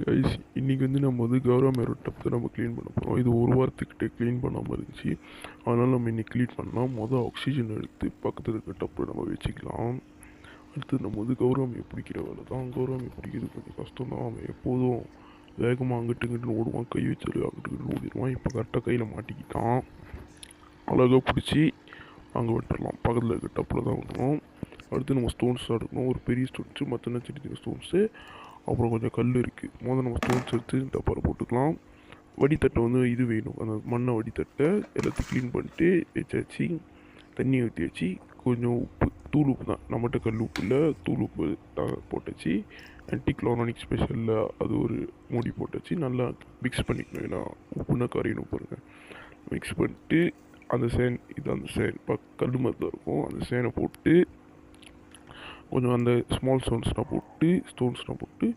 Guys, இன்றைக்கி வந்து நம்ம வந்து கௌரவ டப் தான் நம்ம க்ளீன் பண்ண போகிறோம். இது ஒரு வாரத்துக்கிட்ட க்ளீன் பண்ணாமல் இருந்துச்சு. அதனால் நம்ம இன்றைக்கி க்ளீன் பண்ணலாம். ஆக்சிஜன் எடுத்து பக்கத்தில் இருக்க டப்பில் நம்ம வச்சுக்கலாம். அடுத்து நம்ம வந்து கௌரவமையை பிடிக்கிற வேலை தான். கௌரவமையை பிடிக்கிறது கொஞ்சம் கஷ்டம் தான். அவன் எப்போதும் வேகமாக அங்கிட்டு இங்கிட்டு ஓடுவான். கை வச்சாலும் அங்கிட்டு இங்கிட்டு ஓடிடுவான். இப்போ கரெக்டாக கையில் மாட்டிக்கிட்டான். அழகாக பிடிச்சி அங்கே விட்டுடலாம். பக்கத்தில் இருக்க டப்பில் தான் விடணும். அடுத்து நம்ம ஸ்டோன்ஸ் தான் எடுக்கணும். ஒரு பெரிய ஸ்டோன்ஸு, மற்ற சின்ன சின்ன ஸ்டோன்ஸு, அப்புறம் கொஞ்சம் கல் இருக்குது. முதல்ல நம்ம ஸ்டோன்ஸ் எடுத்து டப்பாவில் போட்டுக்கலாம். வடித்தட்டை வந்து இது வேணும், அந்த மண்ணை வடித்தட்டை எல்லாத்தையும் க்ளீன் பண்ணிட்டு வச்சாச்சு. தண்ணி ஊற்றி வச்சு கொஞ்சம் உப்பு, தூள் உப்பு தான், நம்மகிட்ட கல் உப்பு இல்லை, தூள் உப்பு போட்டாச்சு. ஆன்டிக்ளோரானிக் ஸ்பெஷலில் அது ஒரு மூடி போட்டாச்சு. நல்லா மிக்ஸ் பண்ணிக்கணும். ஏன்னா உப்புனா கரையணும் பாருங்கள். மிக்ஸ் பண்ணிட்டு அந்த சேன், இது அந்த சேன் கல் மாதிரி தான் இருக்கும், அந்த சேனை போட்டு கொஞ்சம் அந்த ஸ்மால் ஸ்டோன்ஸ்லாம் போட்டு